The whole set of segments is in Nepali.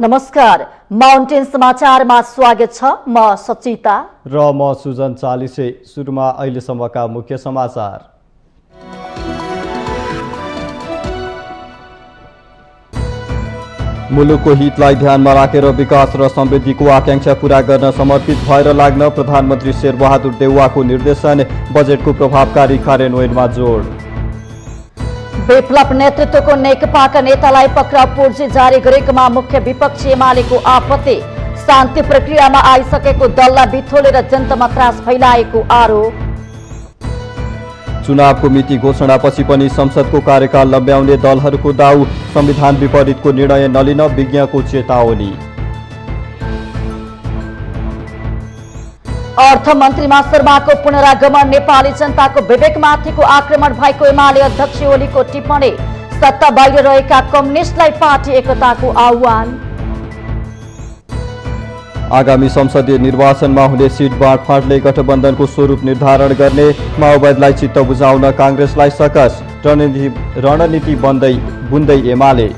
नमस्कार, माउन्टेन समाचारमा स्वागत छ। म सचिता र म सुजन चालिसे। सुरुमा अहिलेसम्मका मुख्य समाचार। मुलुकको हितलाई ध्यानमा राखेर विकास र समृद्धिको आकांक्षा पूरा गर्न समर्पित भएर लाग्न प्रधानमन्त्री शेरबहादुर देउवाको निर्देशन। बजेटको प्रभावकारी कार्यान्वयनमा जोड। विप्लव नेतृत्वको नेकपाका नेतालाई पक्राउ पूर्जी जारी गरेकोमा मुख्य विपक्षी एमालेको आपत्ति। शान्ति प्रक्रियामा आइसकेको दललाई बिथोलेर जनतामा त्रास फैलाएको आरोप। चुनावको मिति घोषणापछि पनि संसदको कार्यकाल लम्ब्याउने दलहरूको दाउ। संविधान विपरीतको निर्णय नलिन विज्ञको चेतावनी। अर्थमन्त्रीमा शर्माको पुनरागमन। नेपाली जनताको विवेकमाथिको आक्रमण भएको एमाले अध्यक्ष ओलीको टिप्पणी। सत्ता बाहिर रहेका कम्युनिस्टलाई पार्टी एकताको आह्वान। आगामी संसदीय निर्वाचनमा हुने सिट बाँडफाँडले गठबन्धनको स्वरूप निर्धारण गर्ने। माओवादीलाई चित्त बुझाउन काङ्ग्रेसलाई सकस। रणनीति बुन्दै एमाले।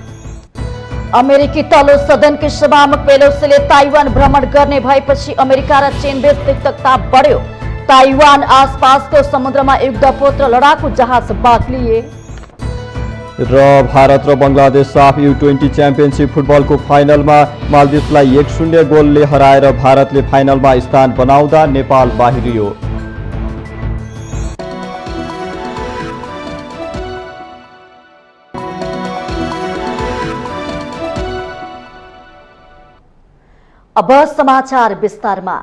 अमेरिकी तल्लो सदनकी सभामुख पेलोसीले ताइवान भ्रमण गर्ने भएपछि अमेरिका र चीनबीच तिक्तता बढ्यो। ताइवान आसपासको समुद्रमा युद्धपोत र लडाकु जहाज बाक्लिए। र भारत र बङ्गलादेश साफ U20 च्याम्पियनसिप फुटबलको फाइनलमा मालदिप्सलाई 1-0 गोलले हराएर भारतले फाइनलमा स्थान बनाउँदा नेपाल बाहिरियो। अब समाचार विस्तारमा।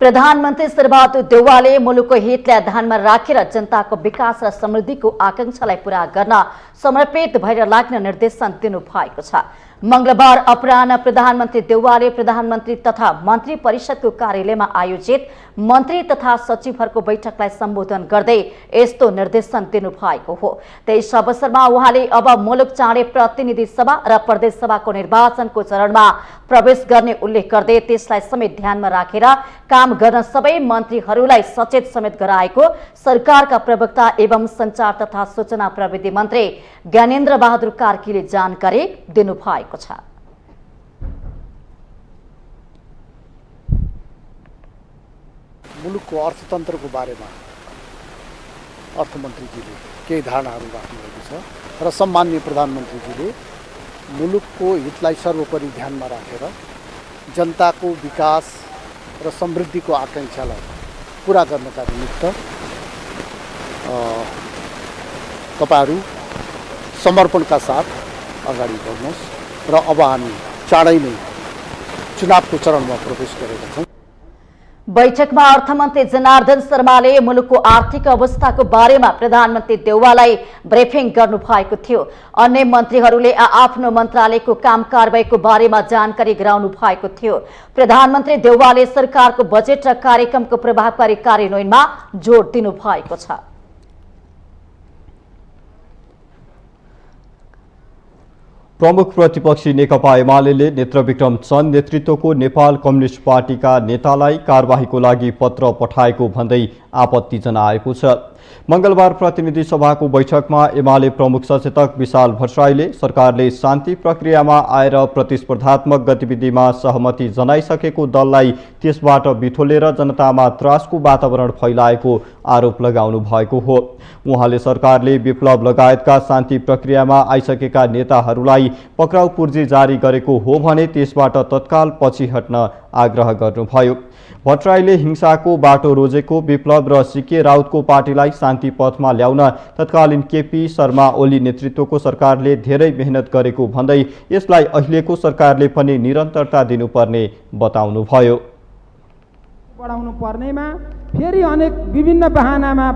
प्रधानमन्त्री शेरबहादुर देउवाले मुलुकको हितलाई ध्यानमा राखेर जनताको विकास र समृद्धिको आकांक्षालाई पूरा गर्न समर्पित भएर लाग्न निर्देशन दिनुभएको छ। मंगलबार अपराह्न प्रधानमन्त्री देउवाले प्रधानमन्त्री तथा मन्त्री परिषदको कार्यालयमा आयोजित मन्त्री तथा सचिवहरूको बैठकलाई सम्बोधन गर्दै यस्तो निर्देशन दिनुभएको हो। त्यस अवसरमा उहाँले अब मुलुक चाँडै प्रतिनिधि सभा र प्रदेश सभाको निर्वाचनको चरणमा प्रवेश गर्ने उल्लेख गर्दै त्यसलाई समेत ध्यानमा राखेर काम गर्न सबै मन्त्रीहरूलाई सचेत समेत गराएको सरकारका प्रवक्ता एवं सञ्चार तथा सूचना प्रविधि मन्त्री ज्ञानेन्द्र बहादुर कार्कीले जानकारी दिनुभएको छ। मुलुकको अर्थतन्त्रको बारेमा अर्थमन्त्रीजीले केही धारणाहरू राख्नुभएको छ र सम्माननीय प्रधानमन्त्रीजीले मुलुकको हितलाई सर्वोपरि ध्यानमा राखेर जनताको विकास र समृद्धिको आकांक्षालाई पूरा गर्नका निमित्त तपाईहरू समर्पणका साथ अगाडि बढ्नुहोस् र अब हामी चाँडै नै चुनावको चरणमा प्रवेश गरेका छौँ। बैठकमा अर्थमन्त्री जनार्दन शर्माले मुलुकको आर्थिक अवस्थाको बारेमा प्रधानमन्त्री देउवालाई ब्रिफिङ गर्नु भएको थियो। अन्य मन्त्रीहरूले आफ्नो मन्त्रालयको काम कारबाहीको बारेमा जानकारी गराउनु भएको थियो। प्रधानमन्त्री देउवाले सरकारको बजेट र कार्यक्रमको प्रभावकारी कार्यान्वयनमा जोड दिनु भएको छ। प्रमुख प्रतिपक्षी नेकपा एमाले नेत्रविक्रम चन्द नेतृत्वको नेपाल कम्युनिस्ट पार्टीका नेतालाई कारबाहीको लागि पत्र पठाएको भन्दै आपत्ति जनाएको छ। मंगलबार प्रतिनिधि सभाको बैठकमा एमाले प्रमुख सचेतक विशाल भट्टराईले सरकारले शान्ति प्रक्रियामा आएर प्रतिस्पर्धात्मक गतिविधिमा सहमति जनाइसकेको दललाई त्यसबाट बिथोलेर जनतामा त्रासको वातावरण फैलाएको आरोप लगाउनु भएको हो। उहाँले सरकारले विप्लव लगायतका शान्ति प्रक्रियामा आइसकेका नेताहरूलाई पक्राउ पूर्जी जारी गरेको हो भने त्यसबाट तत्काल पछि हट्न आग्रह गर्नुभयो। भट्टराईले हिंसाको बाटो रोजेको विप्लव र सीके राउतको पार्टीलाई शान्ति पथमा ल्याउन तत्कालीन केपी शर्मा ओली नेतृत्वको सरकारले धेरै मेहनत गरेको भन्दै यसलाई अहिलेको सरकारले पनि निरन्तरता दिनुपर्ने बताउनुभयो। बढाउनु पर्नेमा फेरि अनेक विभिन्न बहानामा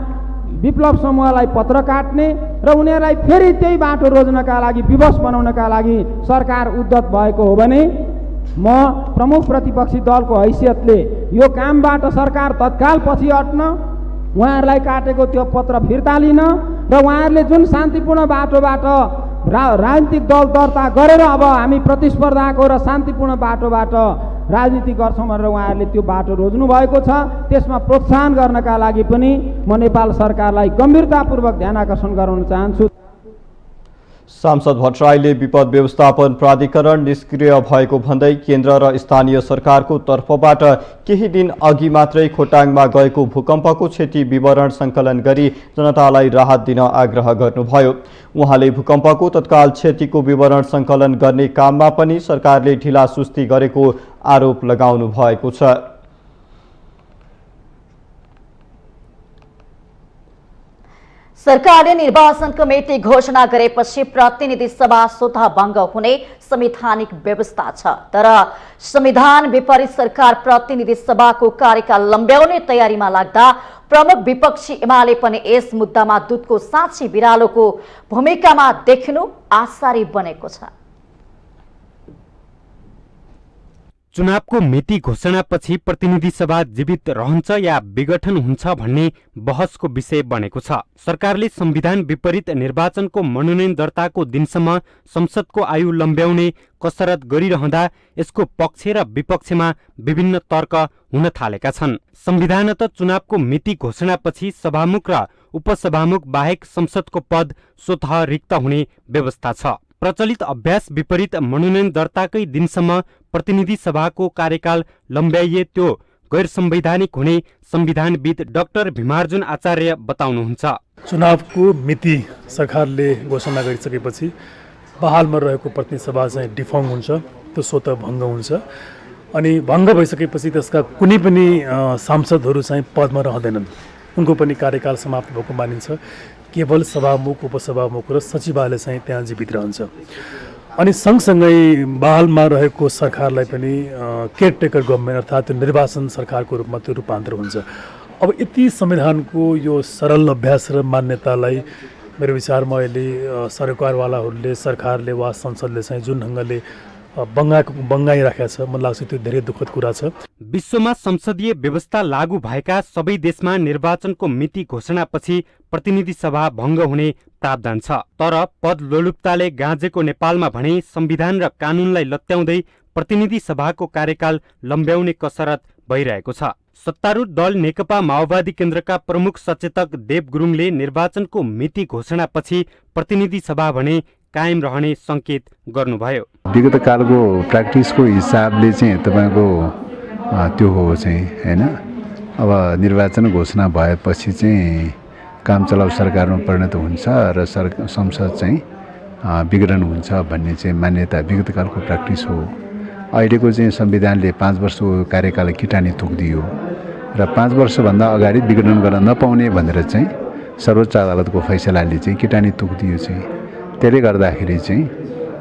विप्लव समूहलाई पत्र काट्ने र उनीहरूलाई फेरि त्यही बाटो रोज्नका लागि विवश बनाउनका लागि सरकार उद्यत भएको हो भने म प्रमुख प्रतिपक्षी दलको हैसियतले यो कामबाट सरकार तत्काल पछि हट्न, उहाँहरूलाई काटेको त्यो पत्र फिर्ता लिन र उहाँहरूले जुन शान्तिपूर्ण बाटोबाट राजनीतिक दल दर्ता गरेर अब हामी प्रतिस्पर्धाको र शान्तिपूर्ण बाटोबाट राजनीति गर्छौँ भनेर उहाँहरूले त्यो बाटो रोज्नु भएको छ। त्यसमा प्रोत्साहन गर्नका लागि पनि म नेपाल सरकारलाई गम्भीरतापूर्वक ध्यान आकर्षण गराउन चाहन्छु। सांसद भट्टराईले विपद व्यवस्थापन प्राधिकरण निष्क्रिय भएको भन्दै केन्द्र र स्थानीय सरकारको तर्फबाट केही दिन अघि मात्रै खोटाङमा गएको भूकम्पको क्षति विवरण सङ्कलन गरी जनतालाई राहत दिन आग्रह गर्नुभयो। उहाँले भूकम्पको तत्काल क्षतिको विवरण सङ्कलन गर्ने काममा पनि सरकारले ढिलासुस्ती गरेको आरोप लगाउनु भएको छ। सरकारले निर्वाचन कमिटी घोषणा गरेपछि प्रतिनिधि सभा स्वतः भङ्ग हुने संवैधानिक व्यवस्था छ, तर संविधान विपरीत सरकार प्रतिनिधि सभाको कार्यकाल लम्ब्याउने तयारीमा लाग्दा प्रमुख विपक्षी एमाले पनि यस मुद्दामा दूधको साँची बिरालोको भूमिकामा देखिनु आशारी बनेको छ। चुनावको मिति घोषणापछि प्रतिनिधि सभा जीवित रहन्छ या विघटन हुन्छ भन्ने बहसको विषय बनेको छ। सरकारले संविधान विपरीत निर्वाचनको मनोनयन दर्ताको दिनसम्म संसदको आयु लम्ब्याउने कसरत गरिरहँदा यसको पक्ष र विपक्षमा विभिन्न तर्क हुन थालेका छन्। संविधानत चुनावको मिति घोषणापछि सभामुख र उपसभामुख बाहेक संसदको पद स्वतः रिक्त हुने व्यवस्था छ। प्रचलित अभ्यास विपरीत मनोनयन दर्ताकै दिनसम्म प्रतिनिधि सभाको कार्यकाल लम्ब्याइए त्यो गैर संवैधानिक हुने संविधानविद डाक्टर भीमार्जुन आचार्य बताउनुहुन्छ। चुनावको मिति सरकारले घोषणा गरिसकेपछि बहालमा रहेको प्रतिनिधि सभा चाहिँ डिफर्म हुन्छ, त्यो स्वतः भङ्ग हुन्छ अनि भङ्ग भइसकेपछि त्यसका कुनै पनि सांसदहरू चाहिँ पदमा रहँदैनन्, उनको पनि कार्यकाल समाप्त भएको मानिन्छ। केवल सभामुख, उपसभामुख र सचिवालय चाहिँ त्यहाँ जीवित रहन्छ अनि सँगसँगै बहालमा रहेको सरकारलाई पनि केयरटेकर गभर्मेन्ट अर्थात् त्यो निर्वाचन सरकारको रूपमा त्यो रूपान्तर हुन्छ। अब यति संविधानको यो सरल अभ्यास र मान्यतालाई मेरो विचारमा अहिले सरकारवालाहरूले, सरकारले वा संसदले चाहिँ जुन ढङ्गले बङ्गाइराखेको छ, मलाई लाग्छ त्यो धेरै दुःखद कुरा छ। विश्वमा संसदीय व्यवस्था लागू भएका सबै देशमा निर्वाचनको मिति घोषणापछि प्रतिनिधि सभा भङ्ग हुने प्रावधान छ, तर पद लोलुप्ताले गाँजेको नेपालमा भने संविधान र कानूनलाई लत्याउँदै प्रतिनिधि सभाको कार्यकाल लम्ब्याउने कसरत भइरहेको छ। सत्तारूढ दल नेकपा माओवादी केन्द्रका प्रमुख सचेतक देव गुरुङले निर्वाचनको मिति घोषणापछि प्रतिनिधि सभा भने कायम रहने संकेत गर्नुभयो। विगत कालको प्र्याक्टिसको हिसाबले चाहिँ तपाईँको त्यो हो चाहिँ हैन, अब निर्वाचन घोषणा भएपछि चाहिँ काम चलाउ सरकारमा परिणत हुन्छ र संसद चाहिँ विघटन हुन्छ भन्ने चाहिँ मान्यता विगत कालको प्र्याक्टिस हो। अहिलेको चाहिँ संविधानले 5 वर्षको कार्यकाल किटानी तोकिदियो र 5 वर्षभन्दा अगाडि विघटन गर्न नपाउने भनेर चाहिँ सर्वोच्च अदालतको फैसलाले चाहिँ किटानी तोकिदियो चाहिँ। त्यसले गर्दाखेरि चाहिँ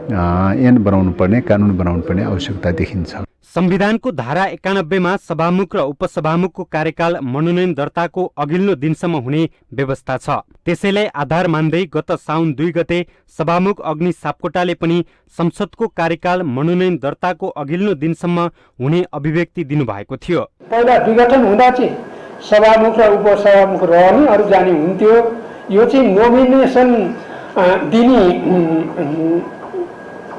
ऐन बनाउनु पर्ने, कानुन बनाउनु पर्ने आवश्यकता देखिन्छ। संविधानको धारा 91 मा सभामुख र उपसभामुखको कार्यकाल मनोनयन दर्ताको अघिल्लो दिनसम्म हुने व्यवस्था छ। त्यसैलाई आधार मान्दै गत साउन 2 गते सभामुख अग्नि सापकोटाले पनि संसदको कार्यकाल मनोनयन दर्ताको अघिल्लो दिनसम्म हुने अभिव्यक्ति दिनुभएको थियो। पहिला विघटन हुँदा चाहिँ सभामुख र उपसभामुख रहने, अरू जाने हुन्थ्यो। यो चाहिँ नोमिनेसन दिने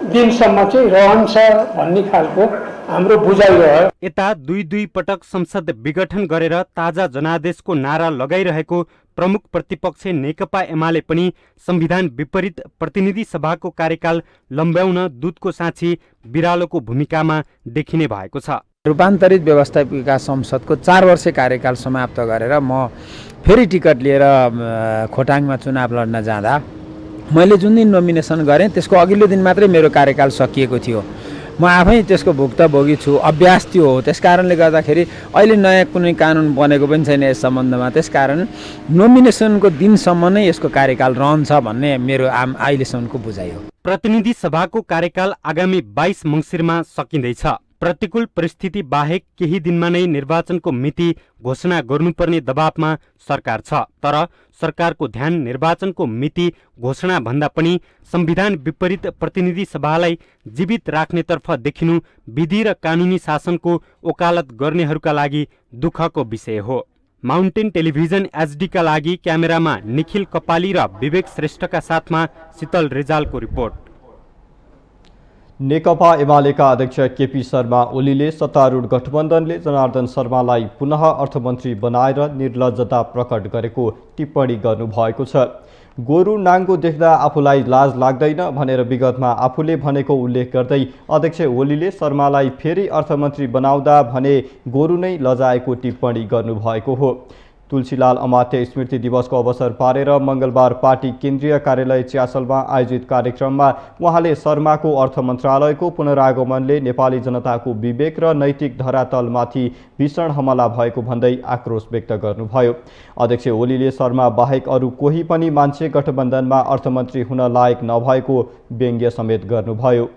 दिनसम्म चाहिँ रहन्छ भन्ने खालको हाम्रो बुझाइ रह्यो। यता दुई पटक संसद विघटन गरेर ताजा जनादेशको नारा लगाइरहेको प्रमुख प्रतिपक्ष नेकपा एमाले पनि संविधान विपरीत प्रतिनिधि सभाको कार्यकाल लम्ब्याउन दूधको साँची बिरालोको भूमिकामा देखिने भएको छ। रूपान्तरित व्यवस्थापिका संसदको 4 वर्ष कार्यकाल समाप्त गरेर म फेरि टिकट लिएर खोटाङमा चुनाव लड्न जाँदा मैले जुन दिन नोमिनेसन गरेँ त्यसको अघिल्लो दिन मात्रै मेरो कार्यकाल सकिएको थियो। म आफै त्यसको भुक्तभोगी छु, अभ्यास त्यो हो। त्यसकारणले गर्दाखेरि अहिले नयाँ कुनै कानुन बनेको पनि छैन यस सम्बन्धमा। त्यसकारण नोमिनेसनको दिनसम्म नै यसको कार्यकाल रहन्छ भन्ने मेरो अहिलेसम्मको बुझाइ हो। प्रतिनिधि सभाको कार्यकाल आगामी 22 मङ्सिरमा सकिँदैछ। प्रतिकूल परिस्थिति बाहेक केही दिनमा नै निर्वाचनको मिति घोषणा गर्नुपर्ने दबावमा सरकार छ, तर सरकारको ध्यान निर्वाचनको मिति घोषणा भन्दा पनि संविधान विपरीत प्रतिनिधि सभालाई जीवित राख्नेतर्फ देखिनु विधि र कानुनी शासनको ओकालत गर्नेहरूका लागि दुःखको विषय हो। माउन्टेन टेलिभिजन एचडीका लागि क्यामेरामा निखिल कपाली र विवेक श्रेष्ठका साथमा शीतल रिजालको रिपोर्ट। नेकपा एमालेका अध्यक्ष केपी शर्मा ओलीले सत्तारूढ गठबन्धनले जनार्दन शर्मालाई पुनः अर्थमन्त्री बनाएर निर्लज्जता प्रकट गरेको टिप्पणी गर्नुभएको छ। गोरु नाङ्गो देख्दा आफूलाई लाज लाग्दैन भनेर विगतमा आफूले भनेको उल्लेख गर्दै अध्यक्ष ओलीले शर्मालाई फेरि अर्थमन्त्री बनाउँदा भने गोरु नै लजाएको टिप्पणी गर्नुभएको हो। तुलसीलाल अमात्य स्मृति दिवसको अवसर पारेर मंगलबार पार्टी केन्द्रीय कार्यालय च्यासलमा आयोजित कार्यक्रममा उहाँले शर्माको अर्थ मन्त्रालयको पुनरागमनले नेपाली जनताको विवेक र नैतिक धरातलमाथि भीषण हमला भएको भन्दै आक्रोश व्यक्त गर्नुभयो। अध्यक्ष ओलीले शर्मा बाहेक अरू कोही पनि मान्छे गठबन्धनमा अर्थमन्त्री हुन लायक नभएको व्यङ्ग्य समेत गर्नुभयो।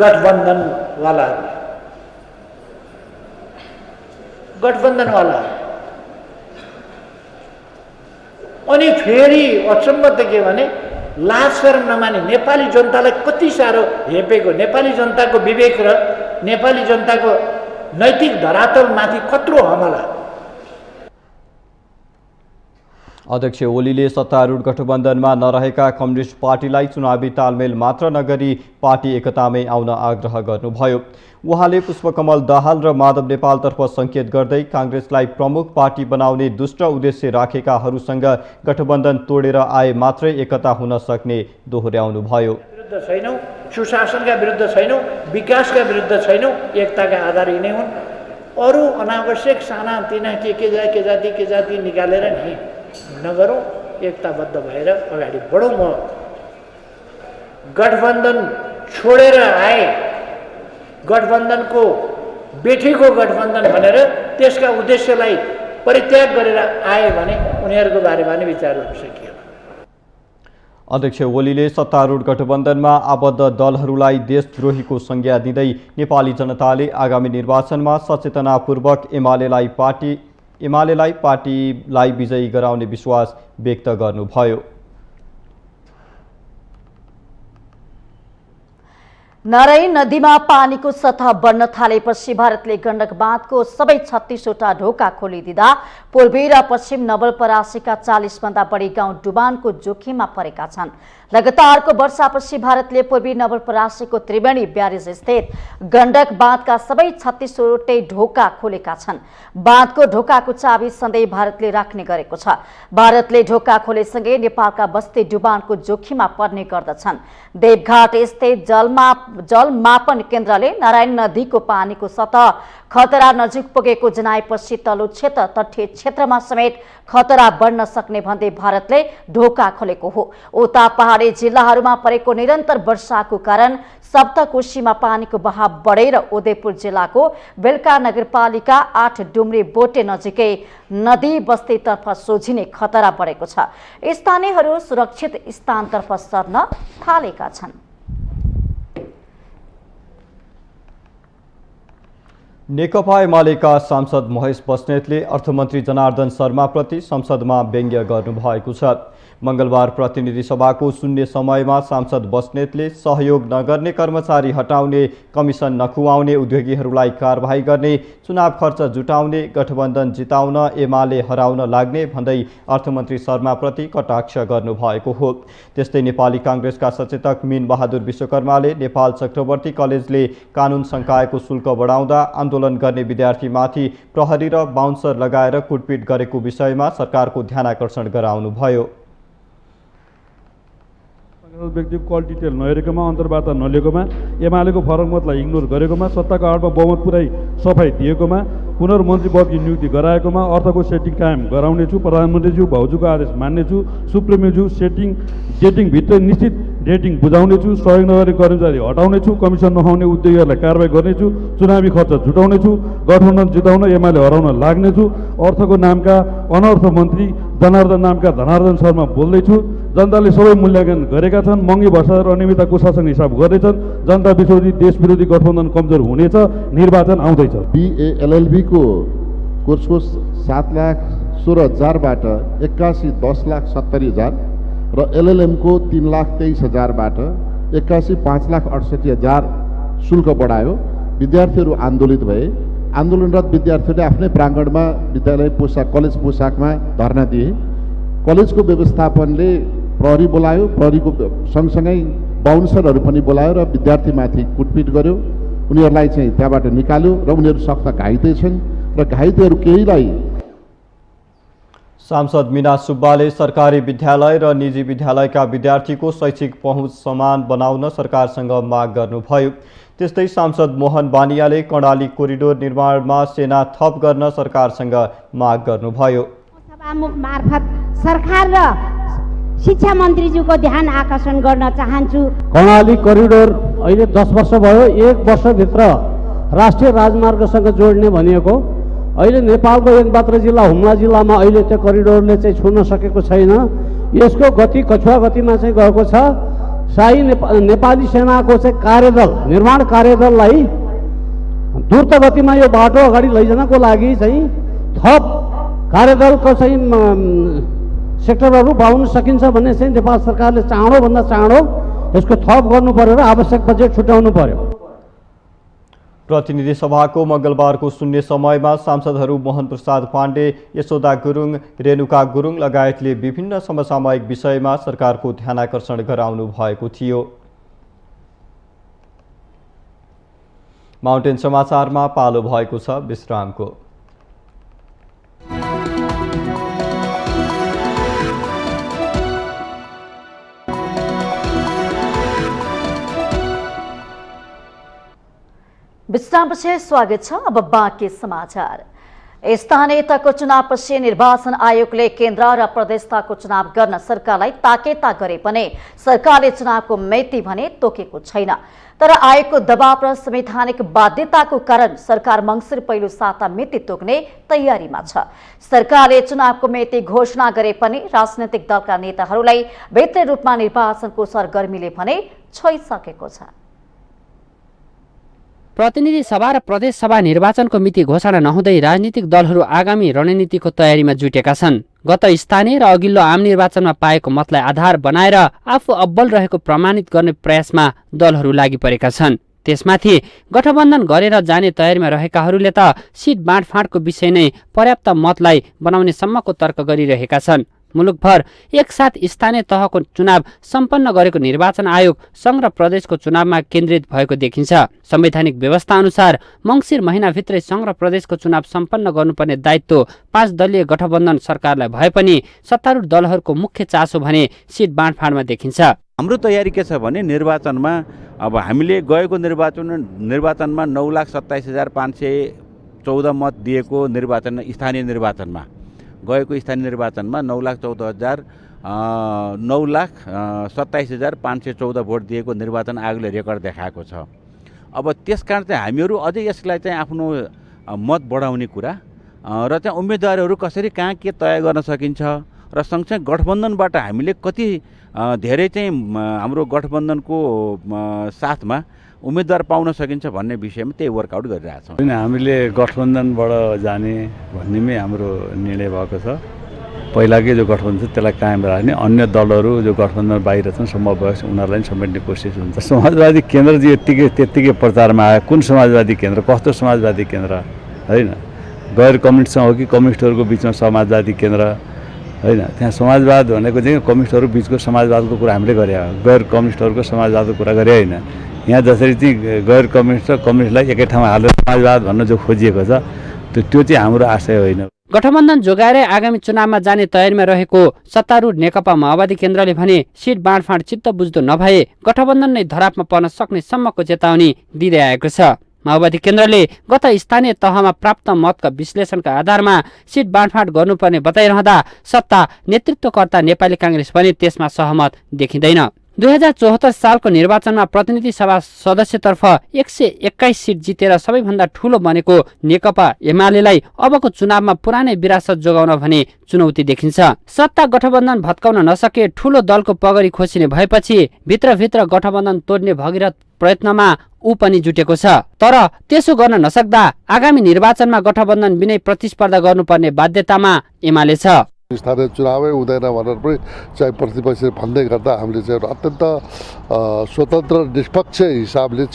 गठबन्धनवाला अनि फेरि अचम्म त के भने लाज शरम नमाने नेपाली जनतालाई कति साह्रो हेपेको, नेपाली जनताको विवेक र नेपाली जनताको नैतिक धरातलमाथि कत्रो हमला। अध्यक्ष ओलीले सत्तारूढ गठबन्धनमा नरहेका कम्युनिस्ट पार्टीलाई चुनावी तालमेल मात्र नगरी पार्टी एकतामै आउन आग्रह गर्नुभयो। उहाँले पुष्पकमल दाहाल र माधव नेपालतर्फ संकेत गर्दै कांग्रेसलाई प्रमुख पार्टी बनाउने दुष्ट उद्देश्य राखेकाहरूसँग गठबन्धन तोडेर आए मात्रै एकता हुन सक्ने दोहोर्याउनुभयो। विरुद्ध छैनौं, सुशासनका विरुद्ध छैनौं, विकासका विरुद्ध छैनौं, एकताका आधार यिनै हुन्। अरू अनावश्यक साना तिना के जाति निकालेर नि नगरौँ, एकताबद्ध भएर अगाडि बढौँ। म गठबन्धन छोडेर आए, गठबन्धनको बेठीको गठबन्धन भनेर त्यसका उद्देश्यलाई परित्याग गरेर आए भने उनीहरूको बारेमा नै विचार गर्न सकियो। अध्यक्ष ओलीले सत्तारूढ गठबन्धनमा आबद्ध दलहरूलाई देशद्रोहीको संज्ञा दिँदै नेपाली जनताले आगामी निर्वाचनमा सचेतनापूर्वक एमालेलाई पार्टीलाई विजयी गराउने विश्वास व्यक्त गर्नुभयो। नारायण नदीमा पानीको सतह बढ्न थालेपछि भारतले गण्डक बाँधको सबै 36वटा ढोका खोलिदिँदा पूर्वी र पश्चिम नवलपरासीका 40 भन्दा बढी गाउँ डुबानको जोखिममा परेका छन्। लगातारको वर्षापछि भारतले पूर्वी नवलपरासीको त्रिवेणी ब्यारेज स्थित गण्डक बाँधका सबै 36वटै ढोका खोलेका छन्। बाँधको ढोकाको चाबी सधैँ भारतले राख्ने गरेको छ। भारतले ढोका खोलेसँगै नेपालका बस्ती डुबानको जोखिममा पर्ने गर्दछन्। देवघाट स्थित जल मापन केन्द्रले नारायण नदीको पानीको सतह खतरा नजिक पुगेको जनाएपछि तल्लो क्षेत्र तटीय क्षेत्रमा समेत खतरा बढ्न सक्ने भन्दै भारतले ढोका खोलेको हो। उता पहाडी जिल्लाहरूमा परेको निरन्तर वर्षाको कारण सप्तकोशीमा पानीको बहाव बढेर उदयपुर जिल्लाको बेलका नगरपालिका 8 डुम्री बोटे नजिकै नदी बस्तीतर्फ सोझिने खतरा बढेको छ। स्थानीयहरू सुरक्षित स्थानतर्फ सर्न थालेका छन्। नेकपा एमालेका सांसद महेश बस्नेतले अर्थमन्त्री जनार्दन शर्माप्रति संसदमा व्यङ्ग्य गर्नुभएको छ। मंगलबार प्रतिनिधि सभाको शून्य समयमा सांसद बस्नेतले सहयोग नगर्ने कर्मचारी हटाउने, कमिसन नखुवाउने उद्योगीहरूलाई कारबाही गर्ने, चुनाव खर्च जुटाउने, गठबन्धन जिताउन एमाले हराउन लाग्ने भन्दै अर्थमन्त्री शर्माप्रति कटाक्ष गर्नुभएको हो। त्यस्तै नेपाली कांग्रेसका सचेतक मीन बहादुर विश्वकर्माले नेपाल चक्रवर्ती कलेजले कानुन संकायको शुल्क बढाउँदा आन्दोलन गर्ने विद्यार्थीमाथि प्रहरी र बााउन्सर लगाएर कुटपिट गरेको विषयमा सरकारको ध्यानाकर्षण गराउनुभयो। व्यक्तिको कल डिटेल नहेरेकोमा, अन्तर्वार्ता नलिएकोमा, एमालेको फरक मतलाई इग्नोर गरेकोमा, सत्ताको आडमा बहुमत पुर्याई सफाई दिएकोमा, पुनर्मन्त्री पदकी नियुक्ति गराएकोमा अर्थको सेटिङ कायम गराउनेछु, प्रधानमन्त्रीज्यू भाउजूको आदेश मान्नेछु, सुप्रिमोज्यू गेटिङभित्र निश्चित रेटिङ बुझाउनेछु, सहयोग नगर्ने कर्मचारी हटाउनेछु, कमिसन नखाउने उद्योगीहरूलाई कारबाही गर्नेछु, चुनावी खर्च जुटाउनेछु, गठबन्धन जिताउन एमाले हराउन लाग्नेछु, अर्थको नामका अनर्थ मन्त्री जनार्दन नामका धनार्दन शर्मा बोल्दैछु, जनताले सबै मूल्याङ्कन गरेका छन्, महँगी भ्रष्टाचार अनियमितता कुशासन हिसाब गर्दैछन्, जनता विरोधी देश विरोधी गठबन्धन कमजोर हुनेछ, निर्वाचन आउँदैछ। BA LLB को कोर्सको 7,16,000बाट 81,10,70,000 र LLM को 3,23,000बाट 81,05,68,000 शुल्क बढायो। विद्यार्थीहरू आन्दोलित भए। आन्दोलनरत विद्यार्थीहरूले आफ्नै प्राङ्गणमा विद्यालय पोसाक कलेज पोसाकमा धरना दिए। कलेजको व्यवस्थापनले प्रहरी बोलायो, प्रहरीको सँगसँगै बाउन्सरहरू पनि बोलायो र विद्यार्थीमाथि कुटपिट गर्यो। उनीहरूलाई चाहिँ त्यहाँबाट निकाल्यो र उनीहरू सख्त घाइते छन् र घाइतेहरू केहीलाई। सांसद मीना सुब्बाले सरकारी विद्यालय र निजी विद्यालयका विद्यार्थीको शैक्षिक पहुँच समान बनाउन सरकारसँग माग गर्नुभयो। त्यस्तै सांसद मोहन बानियाले कर्णाली कोरिडोर निर्माणमा सेना थप गर्न सरकारसँग माग गर्नुभयो। सभामुख मार्फत सरकार र शिक्षा मन्त्रीज्यूको ध्यान आकर्षण गर्न चाहन्छु। कर्णाली कोरिडोर अहिले 10 वर्ष भयो, 1 वर्षभित्र राष्ट्रिय राजमार्गसँग जोड्ने भनिएको। अहिले नेपालको एक मात्र जिल्ला हुम्ला जिल्लामा अहिले त्यो कोरिडोरले चाहिँ छुन सकेको छैन। यसको गति कछुवा गतिमा चाहिँ गएको छ। शाही नेपाली सेनाको चाहिँ कार्यदल, निर्माण कार्यदललाई द्रुत गतिमा यो बाटो अगाडि लैजानको लागि चाहिँ थप कार्यदलको चाहिँ सेक्टरहरू बनाउन सकिन्छ भन्ने चाहिँ नेपाल सरकारले चाँडोभन्दा चाँडो यसको थप गर्नु पर्यो र आवश्यक बजेट छुट्याउनु पर्यो। प्रतिनिधि सभाको मङ्गलबारको शून्य समयमा सांसदहरू मोहन प्रसाद पाण्डे, यशोदा गुरुङ, रेणुका गुरुङ लगायतले विभिन्न समसामयिक विषयमा सरकारको ध्यानाकर्षण गराउनु भएको थियो। माउन्टेन समाचारमा पालो भएको छ विश्रामको। विश्रामपछि स्वागत छ। अब बाँकी समाचार। स्थानीय तहको चुनावपछि निर्वाचन आयोगले केन्द्र र प्रदेश तहको चुनाव गर्न सरकारलाई ताकेता गरे पनि सरकारले चुनावको मिति भने तोकेको छैन। तर आयोगको दबाव र संवैधानिक बाध्यताको कारण सरकार मङ्सिर पहिलो साता मिति तोक्ने तयारीमा छ। सरकारले चुनावको मिति घोषणा गरे पनि राजनैतिक दलका नेताहरूलाई भित्री रूपमा निर्वाचनको सरगर्मीले भने छोइसकेको छ। प्रतिनिधि सभा र प्रदेश सभा निर्वाचनको मिति घोषणा नहुँदै राजनीतिक दलहरू आगामी रणनीतिको तयारीमा जुटेका छन्। गत स्थानीय र अघिल्लो आम निर्वाचनमा पाएको मतलाई आधार बनाएर आफू अब्बल रहेको प्रमाणित गर्ने प्रयासमा दलहरू लागि परेका छन्। त्यसमाथि गठबन्धन गरेर जाने तयारीमा रहेकाहरूले त सिट बाँडफाँडको विषय नै पर्याप्त मतलाई बनाउने सम्मको तर्क गरिरहेका छन्। मुलुकभर एकसाथ स्थानीय तहको चुनाव सम्पन्न गरेको निर्वाचन आयोग संघ र प्रदेशको चुनावमा केन्द्रित भएको देखिन्छ। संवैधानिक व्यवस्था अनुसार मङ्सिर महिनाभित्रै संघ र प्रदेशको चुनाव सम्पन्न गर्नुपर्ने दायित्व 5 दलीय गठबन्धन सरकारलाई भए पनि सत्तारूढ दलहरूको मुख्य चासो भने सिट बाँडफाँडमा देखिन्छ। हाम्रो तयारी के छ भने निर्वाचनमा अब हामीले गएको निर्वाचनमा 9,27,514 मत दिएको निर्वाचन स्थानीय निर्वाचनमा गएको स्थानीय निर्वाचनमा 9,27,514 भोट दिएको निर्वाचन आयोगले रेकर्ड देखाएको छ। अब त्यसकारण चाहिँ हामीहरू अझै यसलाई चाहिँ आफ्नो मत बढाउने कुरा र चाहिँ उम्मेदवारहरू कसरी कहाँ के तय गर्न सकिन्छ र सँगसँगै गठबन्धनबाट हामीले कति धेरै चाहिँ हाम्रो गठबन्धनको साथमा उम्मेदवार पाउन सकिन्छ भन्ने विषयमा त्यही वर्कआउट गरिरहेछौँ। हामीले गठबन्धनबाट जाने भन्नेमै हाम्रो निर्णय भएको छ। पहिलाकै जो गठबन्धन छ त्यसलाई कायम राख्ने, अन्य दलहरू जो गठबन्धन बाहिर छन् सम्भव भएपछि उनीहरूलाई समेट्ने कोसिस हुन्छ। समाजवादी केन्द्र त्यत्तिकै प्रचारमा आयो। कुन समाजवादी केन्द्र, कस्तो समाजवादी केन्द्र होइन? गैर कम्युनिस्टसँग हो कि कम्युनिस्टहरूको बिचमा समाजवादी केन्द्र होइन? त्यहाँ समाजवाद भनेको चाहिँ कम्युनिस्टहरू बिचको समाजवादको कुरा हामीले गरे, गैर कम्युनिस्टहरूको समाजवादको कुरा गरे होइन। यहाँ जसरी चाहिँ गैर कम्युनिस्ट र कम्युनिस्टलाई एकै ठाउँमा हालेर समाजवाद भन्न जो खोजिएको छ त्यो चाहिँ हाम्रो आशय होइन। गठबन्धन जोगाएरै आगामी चुनावमा जाने तयारीमा रहेको सत्तारूढ नेकपा माओवादी केन्द्रले भने सिट बाँडफाँड चित्त बुझ्दो नभए गठबन्धन नै धरापमा पर्न सक्ने सम्मको चेतावनी दिँदै आएको छ। माओवादी केन्द्रले गत स्थानीय तहमा प्राप्त मतका विश्लेषणका आधारमा सिट बाँडफाँड गर्नुपर्ने बताइरहँदा सत्ता नेतृत्वकर्ता नेपाली काङ्ग्रेस पनि त्यसमा सहमत देखिँदैन। 2074 सालको निर्वाचनमा प्रतिनिधि सभा सदस्यतर्फ 121 सिट जितेर सबैभन्दा ठूलो बनेको नेकपा एमालेलाई अबको चुनावमा पुरानै विरासत जोगाउन भने चुनौती देखिन्छ। सत्ता गठबन्धन भत्काउन नसके ठूलो दलको पगडी खोसिने भएपछि भित्रभित्र गठबन्धन तोड्ने भगीरथ प्रयत्नमा ऊ पनि जुटेको छ। तर त्यसो गर्न नसक्दा आगामी निर्वाचनमा गठबन्धन बिनै प्रतिस्पर्धा गर्नुपर्ने बाध्यतामा एमाले छ। स्थानीय चुनावै हुँदैन भनेर पनि चाहिँ प्रतिपक्षले भन्दै गर्दा हामीले चाहिँ अत्यन्त स्वतन्त्र निष्पक्ष हिसाबले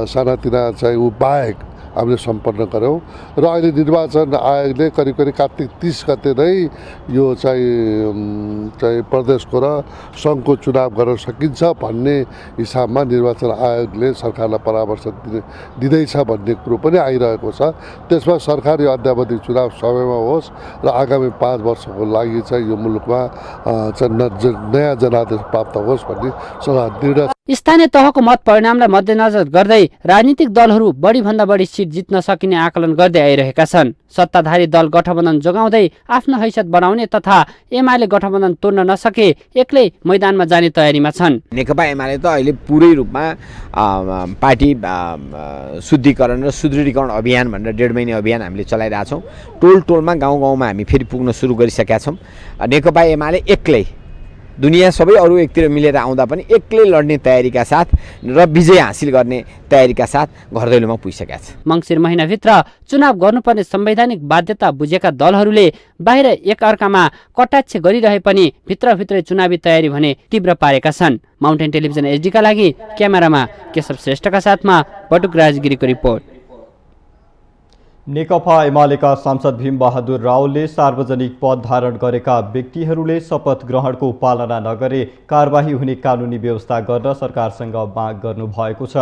सानातिना चाहिँ ऊ बाहेक हामीले सम्पन्न गऱ्यौँ र अहिले निर्वाचन आयोगले करिब करिब कार्तिक 30 गते नै यो चाहिँ प्रदेशको र सङ्घको चुनाव गर्न सकिन्छ भन्ने हिसाबमा निर्वाचन आयोगले सरकारलाई परामर्श दिँदैछ भन्ने कुरो पनि आइरहेको छ। त्यसमा सरकारी अद्यावधिक चुनाव समयमा होस् र आगामी 5 वर्षको लागि चाहिँ यो मुलुकमा नयाँ जनादेश प्राप्त होस् भन्ने दृढ। स्थानीय तहको मत परिणामलाई मध्यनजर गर्दै राजनीतिक दलहरू बढीभन्दा बढी सिट जित्न सकिने आकलन गर्दै आइरहेका छन्। सत्ताधारी दल गठबन्धन जोगाउँदै आफ्नो हैसियत बनाउने तथा एमाले गठबन्धन तोड्न नसके एक्लै मैदानमा जाने तयारीमा छन्। नेकपा एमाले त अहिले पुरै रूपमा पार्टी शुद्धिकरण र सुदृढीकरण अभियान भनेर 1.5 महिने अभियान हामीले चलाइरहेछौँ। टोलमा गाउँमा हामी फेरि पुग्न सुरु गरिसकेका छौँ। नेकपा एमाले एक्लै दुनियाँ सबै अरू एकतिर मिलेर आउँदा पनि एक्लै लड्ने तयारीका साथ र विजय हासिल गर्ने तयारीका साथ घरदैलोमा पुगिसकेका छ। मङ्सिर महिनाभित्र चुनाव गर्नुपर्ने संवैधानिक बाध्यता बुझेका दलहरूले बाहिर एकअर्कामा कटाक्ष गरिरहे पनि भित्रभित्रै चुनावी तयारी भने तीव्र पारेका छन्। माउन्टेन टेलिभिजन एचडीका लागि क्यामेरामा केशव श्रेष्ठका साथमा बटुक राजगिरीको रिपोर्ट। नेकपा एमालेका सांसद भीमबहादुर रावलले सार्वजनिक पद धारण गरेका व्यक्तिहरूले शपथ ग्रहणको पालना नगरे कारबाही हुने कानुनी व्यवस्था गर्न सरकारसँग माग गर्नुभएको छ।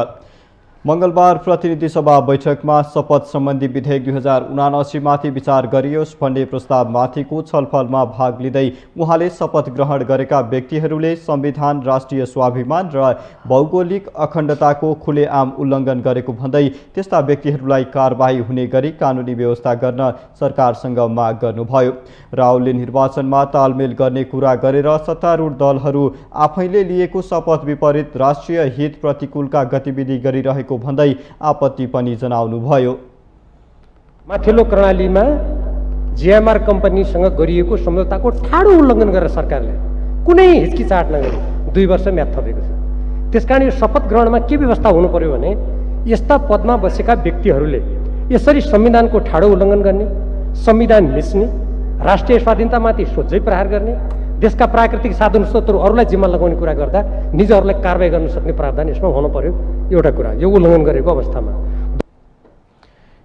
मंगलबार प्रतिनिधि सभा बैठकमा शपथ सम्बन्धी विधेयक 2079 माथि विचार गरियोस् भन्ने प्रस्तावमाथिको छलफलमा भाग लिँदै उहाँले शपथ ग्रहण गरेका व्यक्तिहरूले संविधान, राष्ट्रिय स्वाभिमान र भौगोलिक अखण्डताको खुलेआम उल्लङ्घन गरेको भन्दै त्यस्ता व्यक्तिहरूलाई कारबाही हुने गरी कानुनी व्यवस्था गर्न सरकारसँग माग गर्नुभयो। रावलले निर्वाचनमा तालमेल गर्ने कुरा गरेर सत्तारूढ दलहरू आफैले लिएको शपथ विपरीत राष्ट्रिय हित प्रतिकूलका गतिविधि गरिरहेको भन्दै आपत्ति पनि जनाउनुभयो। माथिल्लो कर्णालीमा जिएमआर कम्पनीसँग गरिएको सम्झौताको ठाडो उल्लङ्घन गरेर सरकारले कुनै हिचकिचाहट नगरी 2 वर्ष म्याद थपेको छ। त्यसकारण यो शपथ ग्रहणमा के व्यवस्था हुनु पर्यो भने यस्ता पदमा बसेका व्यक्तिहरूले यसरी संविधानको ठाडो उल्लङ्घन गर्ने, संविधान मिच्ने, राष्ट्रिय स्वाधीनतामाथि सोझै प्रहार गर्ने, देशका प्राकृतिक साधन स्रोतहरू अरूलाई जिम्मा लगाउने कुरा गर्दा निजहरूलाई कारबाही गर्न सक्ने प्रावधान यसमा हुनु पर्यो। एउटा कुरा यो उल्लङ्घन गरेको अवस्थामा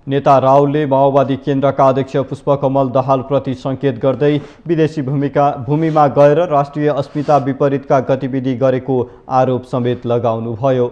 नेता रावलले माओवादी केन्द्रका अध्यक्ष पुष्पकमल दाहालप्रति सङ्केत गर्दै विदेशी भूमिमा गएर राष्ट्रिय अस्मिता विपरीतका गतिविधि गरेको आरोप समेत लगाउनुभयो।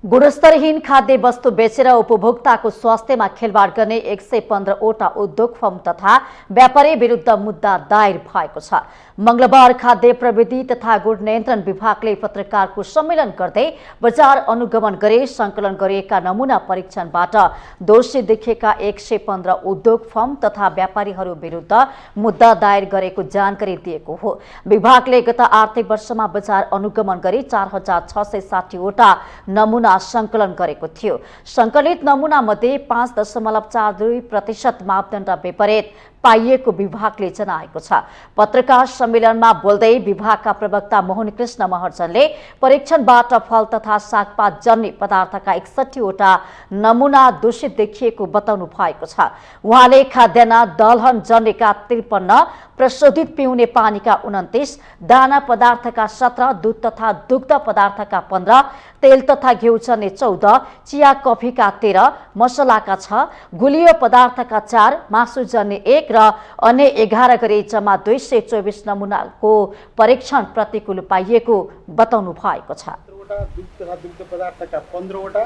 गुणस्तरहीन खाद्य वस्तु बेचेर उपभोक्ताको स्वास्थ्यमा खेलवाड गर्ने 115वटा उद्योग फर्म तथा व्यापारी विरुद्ध मुद्दा दायर भएको छ। मंगलबार खाद्य प्रविधि तथा गुण नियन्त्रण विभागले पत्रकारको सम्मेलन गर्दै बजार अनुगमन गरी संकलन गरिएका नमूना परीक्षणबाट दोषी देखिएका 115 उद्योग फर्म तथा व्यापारीहरू विरुद्ध मुद्दा दायर गरेको जानकारी दिएको हो। विभागले गत आर्थिक वर्षमा बजार अनुगमन गरी 4660वटा नमूना संकलन गरेको थियो। संकलित नमूना मध्ये 5.42% मापदण्ड विपरीत पाइएको विभागले जनाएको छ। पत्रकार सम्मेलनमा बोल्दै विभागका प्रवक्ता मोहन कृष्ण महर्जनले परीक्षणबाट फल तथा सागपात जन्य पदार्थका 61वटा नमूना दूषित देखिएको बताउनु भएको छ। उहाँले खाद्यान्न दलहन जन्यका 53, प्रशोधित पिउने पानीका 29, दाना पदार्थका 17, दूध तथा दुग्ध पदार्थका 15, तेल तथा घिउ जन्य 14, चिया कफीका 13, मसलाका 6, गुलियो पदार्थका 4, मासु जन्य 1 र अन्य 11 गरी जम्मा 224 नमूनाको परीक्षण प्रतिकूल पाइएको बताउनु भएको छ। दूध तथा दुग्ध पदार्थका 15वटा,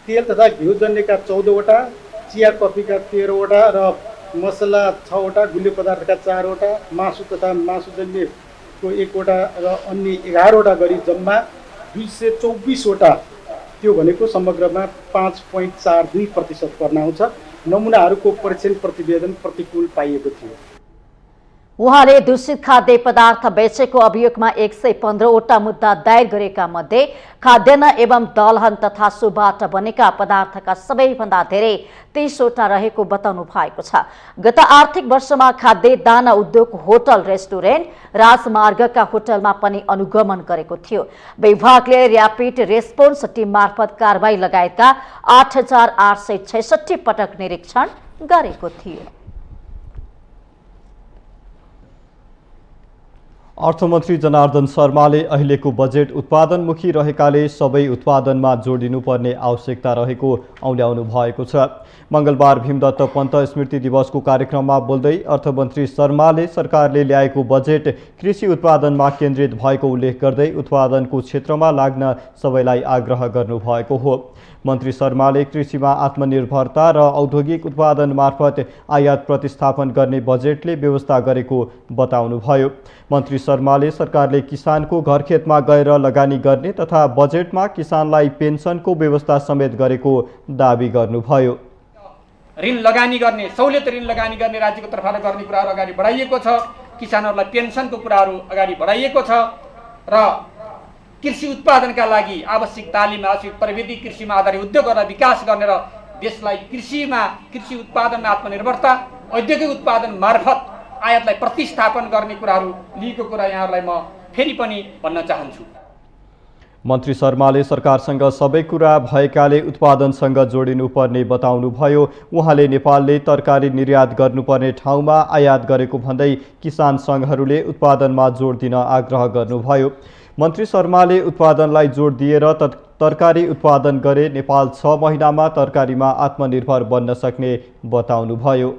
तेल तथा घिउ जन्यका 14वटा, चिया कफीका 13वटा र मसला 6वटा, गुलियो पदार्थका 4वटा, मासु तथा मासुजन्यको 1वटा र अन्य 11वटा गरी जम्मा 224वटा, त्यो भनेको समग्रमा 5.42% पर्न आउँछ। नमुनाहरूको परीक्षण प्रतिवेदन प्रतिकूल पाइएको थियो। उहाँले दूषित खाद्य पदार्थ बेचेको अभियोगमा 115वटा मुद्दा दायर गरेका मध्ये खाद्यान्न एवं दलहन तथा सुबाट बनेका पदार्थका सबैभन्दा धेरै 30वटा रहेको बताउनु भएको छ। गत आर्थिक वर्षमा खाद्य दाना उद्योग, होटल, रेस्टुरेन्ट, राजमार्गका होटलमा पनि अनुगमन गरेको थियो। विभागले र्यापिड रेस्पोन्स टिम मार्फत कारबाही लगायतका 8866 पटक निरीक्षण गरेको थियो। अर्थमन्त्री जनार्दन शर्माले अहिलेको बजेट उत्पादनमुखी रहेकाले सबै उत्पादनमा जोड दिनुपर्ने आवश्यकता रहेको औल्याउनु भएको छ। मङ्गलबार भीमदत्त पन्त स्मृति दिवसको कार्यक्रममा बोल्दै अर्थमन्त्री शर्माले सरकारले ल्याएको बजेट कृषि उत्पादनमा केन्द्रित भएको उल्लेख गर्दै उत्पादनको क्षेत्रमा लाग्न सबैलाई आग्रह गर्नुभएको हो। मन्त्री शर्माले कृषिमा आत्मनिर्भरता र औद्योगिक उत्पादन मार्फत आयात प्रतिस्थापन गर्ने बजेटले व्यवस्था गरेको बताउनुभयो। मन्त्री शर्माले सरकारले किसानको घरखेतमा गएर लगानी गर्ने तथा बजेटमा किसानलाई पेन्सनको व्यवस्था समेत गरेको दावी गर्नुभयो। ऋण लगानी गर्ने, सहुलियत ऋण लगानी गर्ने राज्यको तर्फबाट गर्ने कुराहरू अगाडि बढाइएको छ। किसानहरूलाई पेन्सनको कुराहरू अगाडि बढाइएको छ र कृषि उत्पादनका लागि आवश्यक तालिम, आवश्यक प्रविधि, कृषिमा आधारित उद्योगहरूलाई विकास गर्ने र देशलाई कृषि उत्पादनमा आत्मनिर्भरता, औद्योगिक उत्पादन मार्फत आयातलाई प्रतिस्थापन गर्ने कुराहरू लिएको कुरा यहाँहरूलाई म फेरि पनि भन्न चाहन्छु। मन्त्री शर्माले सरकारसँग सबै कुरा भएकाले उत्पादनसँग जोडिनुपर्ने बताउनुभयो। उहाँले नेपालले तरकारी निर्यात गर्नुपर्ने ठाउँमा आयात गरेको भन्दै किसान सङ्घहरूले उत्पादनमा जोड दिन आग्रह गर्नुभयो। मन्त्री शर्माले उत्पादनलाई जोड दिएर तरकारी उत्पादन गरे नेपाल 6 महिनामा तरकारीमा आत्मनिर्भर बन्न सक्ने बताउनुभयो।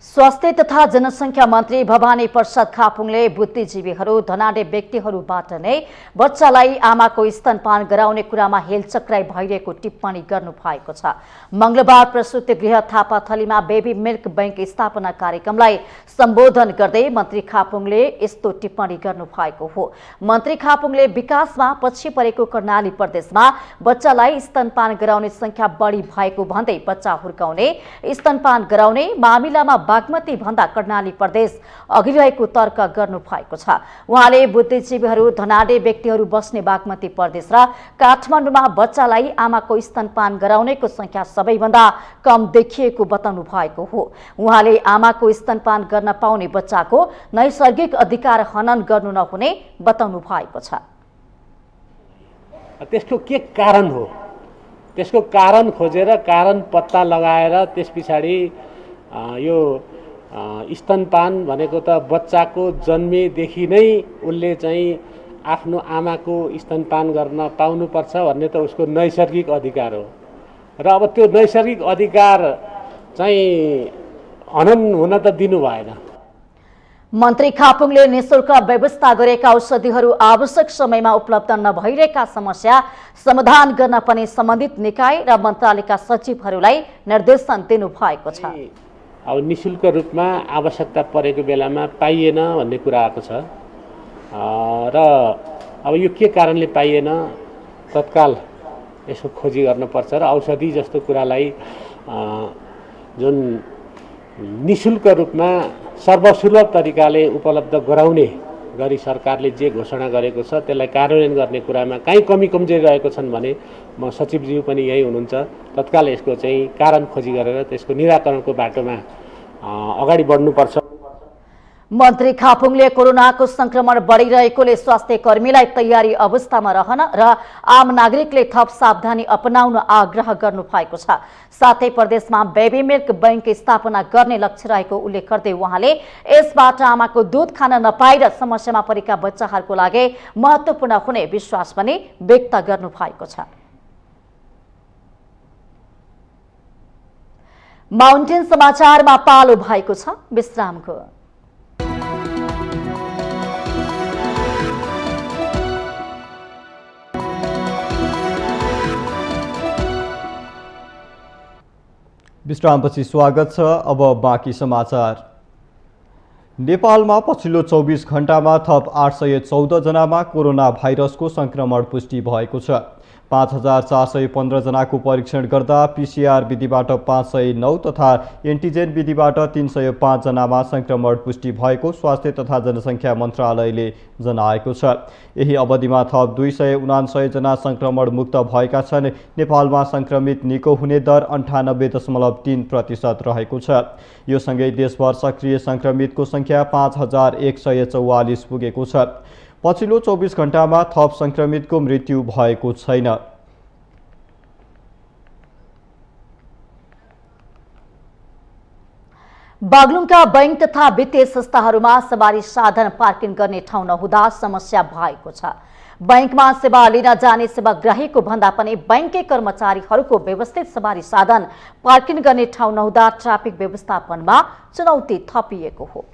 स्वास्थ्य तथा जनसङ्ख्या मन्त्री भवानी प्रसाद खापुङले बुद्धिजीवीहरू, धनाढ्य व्यक्तिहरूबाट नै बच्चालाई आमाको स्तनपान गराउने कुरामा हेलचक्राइ भइरहेको टिप्पणी गर्नु भएको छ। मङ्गलबार प्रसूति गृह थापाथलीमा बेबी मिल्क बैंक स्थापना कार्यक्रमलाई सम्बोधन गर्दै मन्त्री खापुङले यस्तो टिप्पणी गर्नु भएको हो। मन्त्री खापुङले विकासमा पछि परेको कर्णाली प्रदेशमा बच्चालाई स्तनपान गराउने संख्या बढी भएको भन्दै बच्चा हुर्काउने, स्तनपान गराउने मामिलामा बागमती भन्दा कर्णाली प्रदेश अघि रहेको तर्क गर्नु भएको छ। उहाँले बुद्धिजीवीहरू, धनाढ्य व्यक्तिहरू बस्ने बागमती प्रदेश र काठमाडौँमा बच्चालाई आमाको स्तनपान गराउनेको संख्या सबैभन्दा कम देखिएको बताउनु भएको हो। उहाँले आमाको स्तनपान गर्न पाउने बच्चाको नैसर्गिक अधिकार हनन गर्नु नहुने बताउनु भएको छ। त्यसको के कारण हो, त्यसको कारण खोजेर कारण पत्ता लगाएर त्यस पछाडि यो स्तनपान भनेको त बच्चाको जन्मेदेखि नै उसले चाहिँ आफ्नो आमाको स्तनपान गर्न पाउनुपर्छ भन्ने त उसको नैसर्गिक अधिकार हो र अब त्यो नैसर्गिक अधिकार चाहिँ हनन हुन त दिनु भएन। मन्त्री खापुङले निःशुल्क व्यवस्था गरेका औषधिहरू आवश्यक समयमा उपलब्ध नभइरहेका समस्या समाधान गर्न पनि सम्बन्धित निकाय र मन्त्रालयका सचिवहरूलाई निर्देशन दिनु भएको छ। अब निःशुल्क रूपमा आवश्यकता परेको बेलामा पाइएन भन्ने कुरा आएको छ र अब यो के कारणले पाइएन तत्काल यसको खोजी गर्नुपर्छ र औषधि जस्तो कुरालाई जुन निःशुल्क रूपमा सर्वसुलभ तरिकाले उपलब्ध गराउने गरी सरकारले जे घोषणा गरेको छ त्यसलाई कार्यान्वयन गर्ने कुरामा कहीँ कमी कमजोरी रहेको छन् भने म सचिवज्यू पनि यही हुनुहुन्छ, तत्काल यसको चाहिँ कारण खोजी गरेर त्यसको निराकरणको बाटोमा अगाडि बढ्नुपर्छ। मन्त्री खापुङले कोरोनाको संक्रमण बढिरहेकोले स्वास्थ्य कर्मीलाई तयारी अवस्थामा रहन र आम नागरिकले थप सावधानी अपनाउन आग्रह गर्नु भएको छ। साथै प्रदेशमा बेबी मिल्क बैंक स्थापना गर्ने लक्ष्य रहेको उल्लेख गर्दै उहाँले यसबाट आमाको दूध खान नपाएर समस्यामा परेका बच्चाहरूको लागि महत्त्वपूर्ण हुने विश्वास पनि व्यक्त गर्नु भएको छ। माउन्टेन समाचारमा पालो भएको छ विश्रामको। विश्रामपछि स्वागत छ। अब बाँकी समाचार। नेपालमा पछिल्लो 24 घण्टामा थप 814 जनामा कोरोना भाइरसको संक्रमण पुष्टि भएको छ। 5415 जनाको परीक्षण गर्दा पीसीआर विधिबाट 509 तथा एन्टिजेन विधिबाट 305 जनामा संक्रमण पुष्टि भएको स्वास्थ्य तथा जनसङ्ख्या मन्त्रालयले जनाएको छ। यही अवधिमा थप 279 जना संक्रमण मुक्त भएका छन्। नेपालमा संक्रमित निको हुने दर 98.3% रहेको छ। यो सँगै देशभर सक्रिय संक्रमितको संख्या 5144 पुगेको छ। पछिल्लो 24 घण्टामा थप संक्रमितको मृत्यु भएको छैन। बागलुङका बैंक तथा वित्तीय संस्थाहरूमा सवारी साधन पार्किङ गर्ने ठाउँ नहुँदा समस्या भएको छ। बैंकमा सेवा लिन जाने सेवाग्राहीको भन्दा पनि बैंककै कर्मचारीहरूको व्यवस्थित सवारी साधन पार्किङ गर्ने ठाउँ नहुँदा ट्राफिक व्यवस्थापनमा चुनौती थपिएको हो।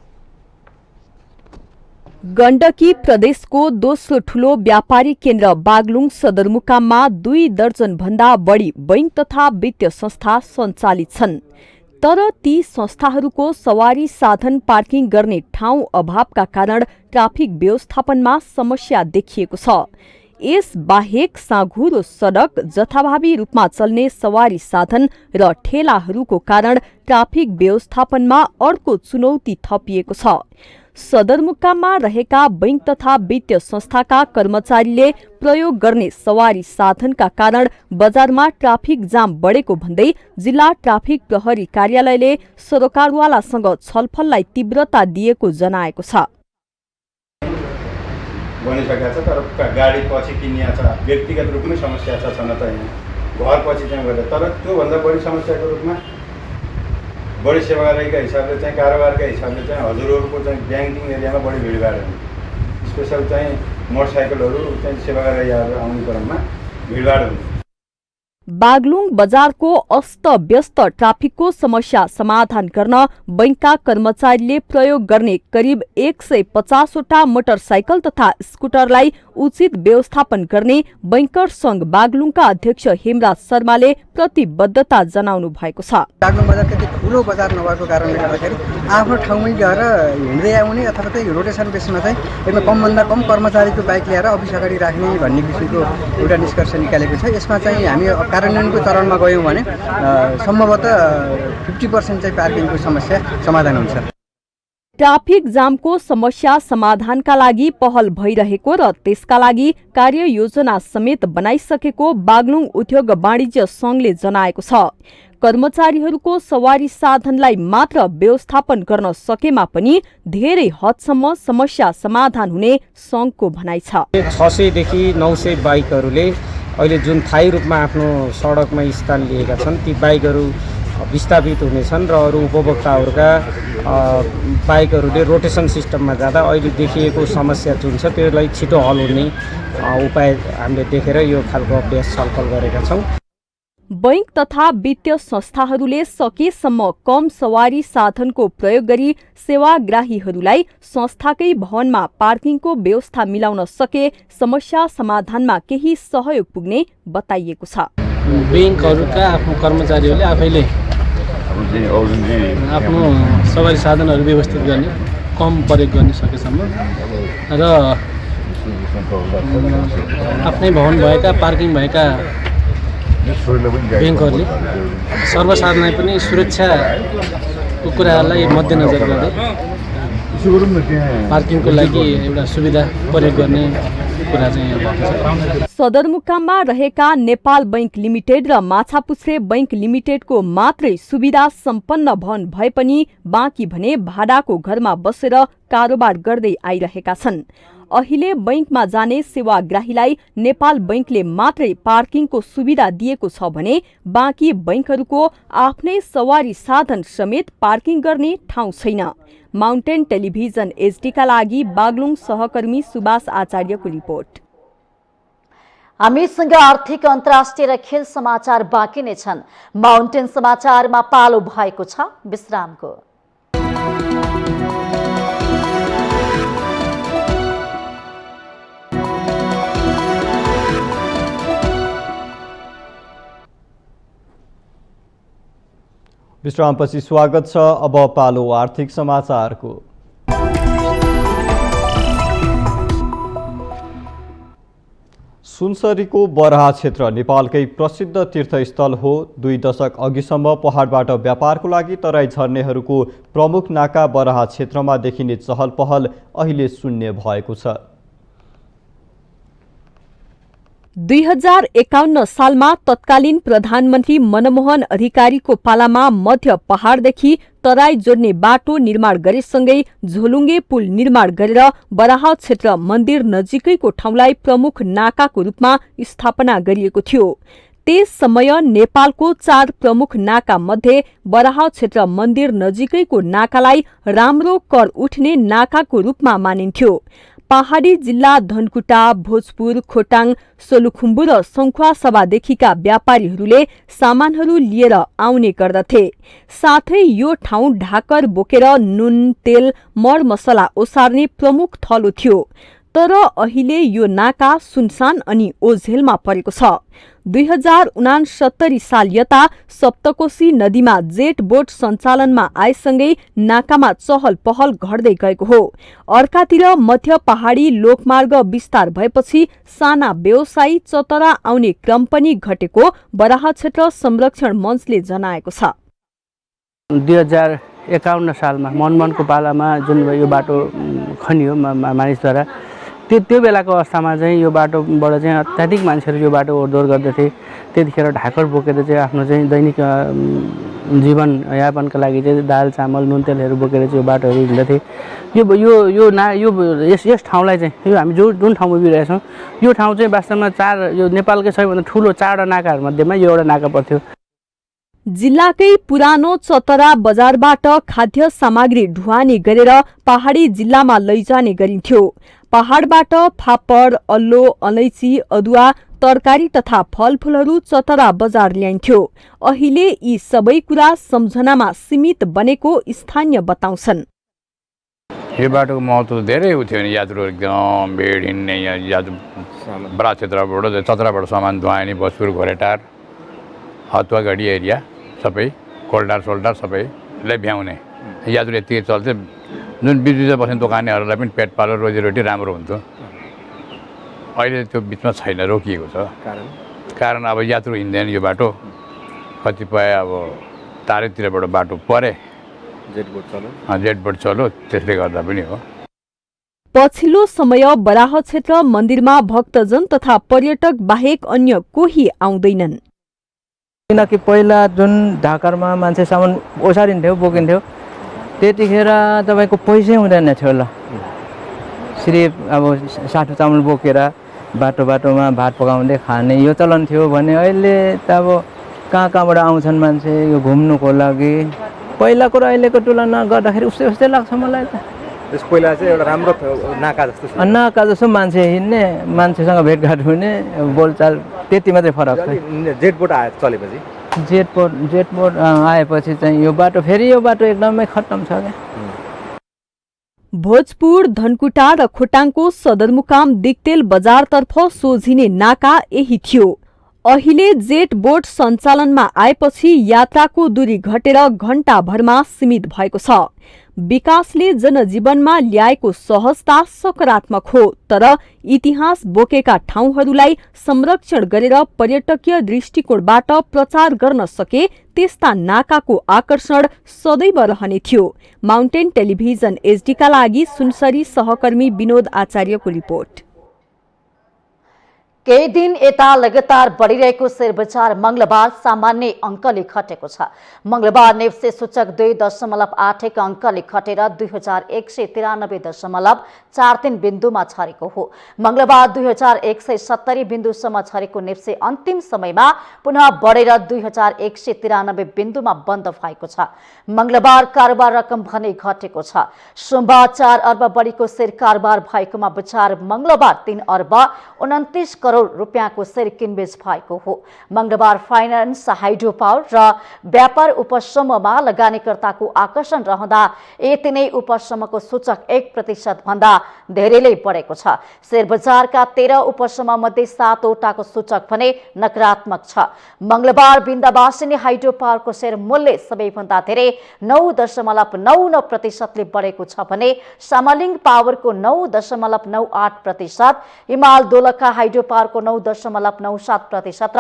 गण्डकी प्रदेशको दोस्रो ठूलो व्यापारिक केन्द्र बागलुङ सदरमुकाममा 2 दर्जन भन्दा बढी बैंक तथा वित्तीय संस्था सञ्चालित छन्। तर ती संस्थाहरूको सवारी साधन पार्किङ गर्ने ठाउँ अभावका कारण ट्राफिक व्यवस्थापनमा समस्या देखिएको छ। यस बाहेक साँघुरो सडक, जथाभावी रूपमा चल्ने सवारी साधन र ठेलाहरूको कारण ट्राफिक व्यवस्थापनमा अर्को चुनौती थपिएको छ। सदरमुकाममा रहेका बैंक तथा वित्तीय संस्थाका कर्मचारीले प्रयोग गर्ने सवारी साधनका कारण बजारमा ट्राफिक जाम बढेको भन्दै जिल्ला ट्राफिक प्रहरी कार्यालयले सरकारवालासँग छलफललाई तीव्रता दिएको जनाएको छ। बनिसकेको छ तर गाडी पछि किनिया छ, व्यक्तिगत रूपमै समस्या छ छन त यहाँ घर पछि चाहिँ गरे, तर त्योभन्दा बढी समस्याको रूपमा बढी सेवाग्राहीका हिसाबले चाहिँ कारोबारका हिसाबले चाहिँ हजुरहरूको चाहिँ ब्याङ्किङ एरियामा बढी भिडभाड हुन्छ। स्पेसल चाहिँ मोटरसाइकलहरू चाहिँ सेवाग्राहीहरू आउने क्रममा भिडभाड हुन्छ। बागलुङ बजारको अस्त-व्यस्त ट्राफिकको समस्या समाधान गर्न बैंकका कर्मचारीले प्रयोग गर्ने करिब 150 वटा मोटरसाइकल तथा स्कुटरलाई उचित व्यवस्थापन गर्ने बैंकर संघ बागलुङका अध्यक्ष हेमराज शर्माले प्रतिबद्धता जनाउनु भएको छ। बागलुङ बजार त्यति ठुलो बजार नभएको कारणले गर्दाखेरि आफ्नो ठाउँमै गएर हिँड्दै आउने अथवा चाहिँ रोटेसन बेसमा चाहिँ एकदम कमभन्दा कम कर्मचारीको बाइक ल्याएर अफिस अगाडि राख्ने भन्ने किसिमको एउटा निष्कर्ष निकालेको छ। यसमा चाहिँ हामी कार्यान्वयनको चरणमा गयौँ भने सम्भवतः 50% चाहिँ पार्किङको समस्या समाधान हुन्छ। ट्राफिक जामको समस्या समाधानका लागि पहल भइरहेको र त्यसका लागि कार्ययोजना समेत बनाइसकेको बागलुङ उद्योग वाणिज्य संघले जनाएको छ। कर्मचारीहरूको सवारी साधनलाई मात्र व्यवस्थापन गर्न सकेमा पनि धेरै हदसम्म समस्या समाधान हुने संघको भनाइ छ। 600 देखि 900 बाइकहरूले अहिले जुन थायी रूपमा आफ्नो सडकमा स्थान लिएका छन् ती बाइकहरू विस्थापित हुनेछन् र अरू उपभोक्ताहरूका बाइकहरूले रोटेसन सिस्टममा जाँदा अहिले देखिएको समस्या जुन छ त्यसलाई छिटो हल हुने उपाय हामीले देखेर यो खालको अभ्यास छलफल गरेका छौँ। बैंक तथा वित्तीय संस्थाहरूले सकेसम्म कम सवारी साधनको प्रयोग गरी सेवाग्राहीहरूलाई संस्थाकै भवनमा पार्किङको व्यवस्था मिलाउन सके समस्या समाधानमा केही सहयोग पुग्ने बताइएको छ। बैंकहरूका आफ्नो कर्मचारीहरूले आफैले आफ्नो सवारी साधनहरू व्यवस्थित गर्ने, कम प्रयोग गर्ने सकेसम्म र आफ्नै भवन भएका पार्किङ भएका बैंकहरूले सर्वसाधारणलाई पनि सुरक्षाको कुराहरूलाई मध्यनजर गर्दै पार्किङको लागि एउटा सुविधा प्रयोग गर्ने कुरा चाहिँ भएको छ। सदरमुकाममा रहेका नेपाल बैंक लिमिटेड र माछापुच्छ्रे बैंक लिमिटेडको मात्रै सुविधा सम्पन्न भवन भए पनि बाँकी भने भाडाको घरमा बसेर कारोबार गर्दै आइरहेका छन्। अहिले बैंकमा जाने सेवाग्राहीलाई नेपाल बैंकले मात्रै पार्किङको सुविधा दिएको छ भने बाँकी बैंकहरूको आफ्नै सवारी साधन समेत पार्किङ गर्ने ठाउँ छैन। माउन्टेन टेलिभिजन एचडीका लागि बागलुङ सहकर्मी सुभाष आचार्यको रिपोर्ट। हामीसँग आर्थिक अन्तर्राष्ट्रिय र खेल समाचार बाँकी नै छन्। माउन्टेन समाचारमा पालो भएको छ विश्रामको। विश्रामपछि स्वागत छ। अब पालो आर्थिक समाचारको। सुनसरीको बराहा क्षेत्र नेपालकै प्रसिद्ध तीर्थस्थल हो। 2 दशक अघिसम्म पहाडबाट व्यापारको लागि तराई झर्नेहरूको प्रमुख नाका बराहा क्षेत्रमा देखिने चहल पहल अहिले शून्य भएको छ। 2051 सालमा तत्कालीन प्रधानमन्त्री मनमोहन अधिकारीको पालामा मध्य पहाडदेखि तराई जोड्ने बाटो निर्माण गरेसँगै झोलुङ्गे पुल निर्माण गरेर बराहा क्षेत्र मन्दिर नजिकैको ठाउँलाई प्रमुख नाकाको रूपमा स्थापना गरिएको थियो। त्यस समय नेपालको 4 प्रमुख नाका मध्ये बराह क्षेत्र मन्दिर नजिकैको नाकालाई राम्रो कर उठ्ने नाकाको रूपमा मानिन्थ्यो। पहाडी जिल्ला धनकुटा, भोजपुर, खोटाङ, सोलुखुम्बु र सङ्खुवासभादेखिका व्यापारीहरूले सामानहरू लिएर आउने गर्दथे। साथै यो ठाउँ ढाकर बोकेर नुन, तेल, मरमसला ओसार्ने प्रमुख थलो थियो। तर अहिले यो नाका सुनसान अनि ओझेलमा परेको छ। 2069 साल यता सप्तकोशी नदीमा जेट बोट सञ्चालनमा आएसँगै नाकामा चहल पहल घट्दै गएको हो। अर्कातिर मध्य पहाडी लोकमार्ग विस्तार भएपछि साना व्यवसायी चतरा आउने क्रम पनि घटेको बराह क्षेत्र संरक्षण मञ्चले जनाएको छ। 2051 सालमा मनमोहनको पालामा जुन यो बाटो खनियो मानिसद्वारा, त्यो बेलाको अवस्थामा चाहिँ यो बाटोबाट चाहिँ अत्याधिक मान्छेहरू यो बाटो ओहोरदोहोर गर्दथे। त्यतिखेर ढाकर बोकेर चाहिँ आफ्नो चाहिँ दैनिक जीवन यापनका लागि चाहिँ दाल चामल नुन तेलहरू बोकेर चाहिँ यो बाटोहरू हिँड्दथे। यस ठाउँलाई चाहिँ यो हामी जुन ठाउँमा उभिरहेका छौँ यो ठाउँ चाहिँ वास्तवमा यो नेपालकै सबैभन्दा ठुलो 4वटा नाकाहरूमध्येमा यो एउटा नाका पर्थ्यो। जिल्लाकै पुरानो चतरा बजारबाट खाद्य सामग्री ढुवानी गरेर पहाडी जिल्लामा लैजाने गरिन्थ्यो। पहाडबाट फापर, अल्लो, अलैँची, अदुवा, तरकारी तथा फलफूलहरू चतरा बजार ल्याइन्थ्यो। अहिले यी सबै कुरा सम्झनामा सीमित बनेको स्थानीय बताउँछन्। यो बाटोको महत्त्व धेरै थियो नि, यात्रुहरू एकदम भिड हिँड्ने, बराह क्षेत्रबाट चतराबाट सामान धुवानी, भोजपुर, घोरेटार, हतुवागढी एरिया सबै कोल्टार सोल्टार सबैलाई भ्याउने यात्रु यति चल्थ्यो। जुन बिचमा बस्ने दोकानेहरूलाई पनि पेट पालो रोजीरोटी राम्रो हुन्थ्यो। अहिले त्यो बिचमा छैन, रोकिएको छ। कारण अब यात्रु हिँड्दैन यो बाटो, कतिपय अब तारैतिरबाट बाटो परे, जेटबोट चल्यो, त्यसले गर्दा पनि हो। पछिल्लो समय बराह क्षेत्र मन्दिरमा भक्तजन तथा पर्यटक बाहेक अन्य कोही आउँदैनन्। किनकि पहिला जुन ढाकरमा मान्छे सामान ओसारिन्थ्यो, बोकिन्थ्यो, त्यतिखेर तपाईँको पैसै हुँदैन थियो। ल सिर्फ अब साठो चामल बोकेर बाटोमा भात पकाउँदै खाने यो चलन थियो भने अहिले त अब कहाँबाट आउँछन् मान्छे यो घुम्नुको लागि। पहिलाको र अहिलेको तुलना गर्दाखेरि उस्तै लाग्छ मलाई त। पहिला चाहिँ एउटा राम्रो नाका जस्तो मान्छे हिँड्ने, मान्छेसँग भेटघाट हुने, बोलचाल त्यति मात्रै फरक छ। जेटबोट चलेपछि जेटबोट आएपछि चाहिँ यो बाटो एकदमै खत्तम छ क्या। भोजपुर, धनकुटा र खोटाङको सदरमुकाम दिक्तेल बजारतर्फ सोझिने नाका यही थियो। अहिले जेट बोट सञ्चालनमा आएपछि यात्राको दूरी घटेर घण्टाभरमा सीमित भएको छ। विकासले जनजीवनमा ल्याएको सहजता सकारात्मक हो, तर इतिहास बोकेका ठाउँहरूलाई संरक्षण गरेर पर्यटकीय दृष्टिकोणबाट प्रचार गर्न सके त्यस्ता नाकाको आकर्षण सदैव रहने थियो। माउन्टेन टेलिभिजन एचडीका लागि सुनसरी सहकर्मी विनोद आचार्यको रिपोर्ट। केही दिन यता लगातार बढिरहेको शेयर बजार मंगलबार सामान्य अंकले घटेको छ। मंगलबार नेप्से सूचक 2.81 अंकले घटेर 2193.43 बिन्दुमा झरेको हो। मंगलबार 2170 बिन्दुसम्म झरेको नेप्से अन्तिम समयमा पुनः बढेर 2193 बिन्दुमा बन्द भएको छ। मंगलबार कारोबार रकम भने घटेको छ। सोमबार 4 अर्ब बढीको शेयर कारोबार भएकोमा बजार मंगलबार 3 अर्ब 29 करोड रुपियाँको शेयर किनबेच भएको हो। मंगलबार फाइनान्स, हाइड्रो पावर र व्यापार उपसमूहमा लगानीकर्ताको आकर्षण रहँदा यी तीनै उपसमूहको सूचक 1% भन्दा धेरैले बढेको छ। शेयर बजारका 13 उपसमूह मध्ये 7 वटाको सूचक भने नकारात्मक छ। मंगलबार बिन्दावासिनी हाइड्रो पावरको शेयर मूल्य सबैभन्दा धेरै 9.99% ले बढेको छ भने सामालिङ पावरको 9.98%, हिमाल दोलखा हाइड्रो पावरको 9.97% र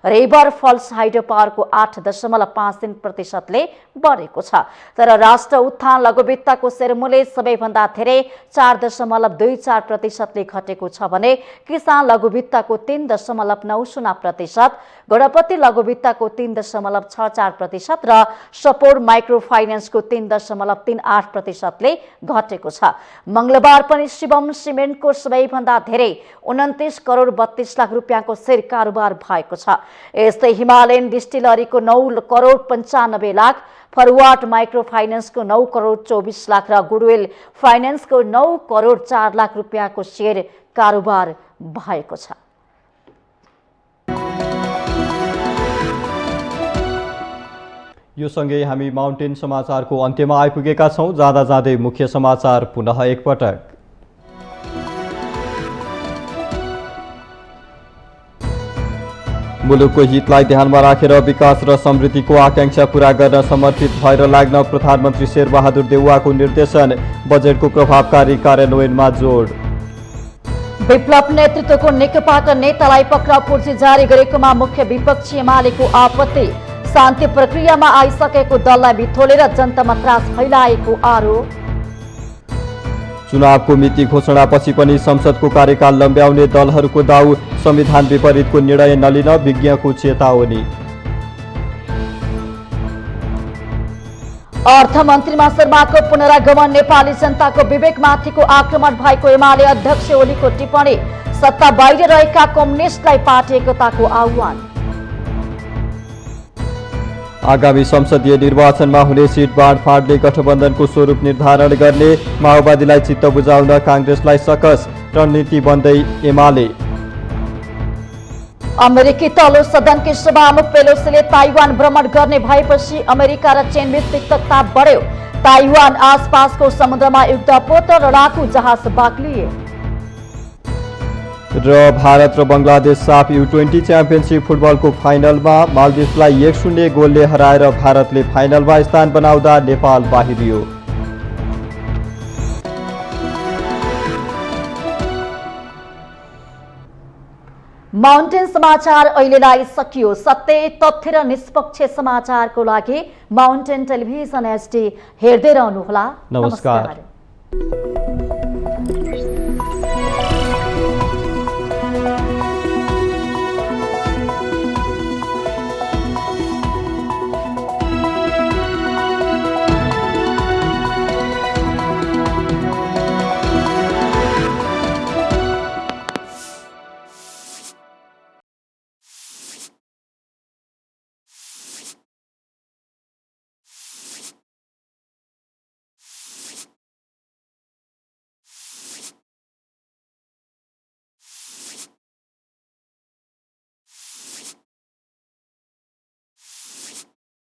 रेबर फल्स हाइड्रो पावरको 8.53% ले बढेको छ। तर राष्ट्र उत्थान लघुवित्तको शेयर मूल्य सबैभन्दा धेरै 4.24% ले घटेको छ भने किसान लघुवित्तको 3.90%, गणपति लघुवित्तको 3.64% र सपोर्ट माइक्रो फाइनेन्सको 3.38% ले घटेको छ। मंगलबार पनि शिवम सिमेन्टको सबैभन्दा धेरै 29 करोड 32 लाख रुपियाँको सेयर कारोबार भएको छ। यस्तै हिमालयन डिस्टिलरीको 9 करोड 95 लाख, फरवार्ड माइक्रो फाइनेन्सको 9 करोड 24 लाख र गुडविल फाइनेन्सको 9 करोड 4 लाख रुपियाँको सेयर कारोबार भएको छ। यो सँगै हामी माउन्टेन समाचारको अन्त्यमा आइपुगेका छौं। जाँदा जाँदै मुख्य समाचार पुनः एकपटक। मुलुकको हितलाई ध्यानमा राखेर विकास र समृद्धिको आकांक्षा पूरा गर्न समर्पित भएर लाग्न प्रधानमन्त्री शेरबहादुर देउवाको निर्देशन। बजेटको प्रभावकारी कार्यान्वयनमा जोड। विप्लव नेतृत्वको नेकपाका नेतालाई पक्राउ पुर्जी जारी गरेकोमा मुख्य विपक्षी एमालेको आपत्ति। शान्ति प्रक्रियामा आइसकेको दललाई बिथोलेर जनतामा त्रास फैलाएको आरोप। चुनावको मिति घोषणापछि पनि संसदको कार्यकाल लम्ब्याउने दलहरूको दाउ। संविधान विपरीतको निर्णय नलिन विज्ञको चेतावनी। अर्थमन्त्रीमा शर्माको पुनरागमन। नेपाली जनताको विवेकमाथिको आक्रमण भएको एमाले अध्यक्ष ओलीको टिप्पणी। सत्ता बाहिर रहेका कम्युनिस्टलाई पार्टी एकताको आह्वान। आगामी संसदीय निर्वाचनमा हुने सिट बाँडफाँडले गठबन्धनको स्वरूप निर्धारण गर्ने। माओवादीलाई चित्त बुझाउन काङ्ग्रेसलाई सकस। रणनीति बन्दै एमाले। अमेरिकी तल्लो सदनकी सभामुख पेलोसीले ताइवान भ्रमण गर्ने भएपछि अमेरिका र चीनबीच तिक्तता बढ्यो। ताइवान आसपासको समुद्रमा युद्धपोत र लडाकु जहाज बाक्लिए। र भारत र बंगलादेश साफ U20 च्याम्पियनशिप फुटबलको फाइनलमा मालदिभ्सलाई 1-0 गोलले हराएर भारतले फाइनलमा स्थान बनाउँदा नेपाल बाहिरियो। माउन्टेन समाचार अहिलेलाई सकियो। सत्य, तथ्य र निष्पक्ष समाचारको लागि माउन्टेन टेलिभिजन HD हेर्दै रहनुहोला। नमस्कार।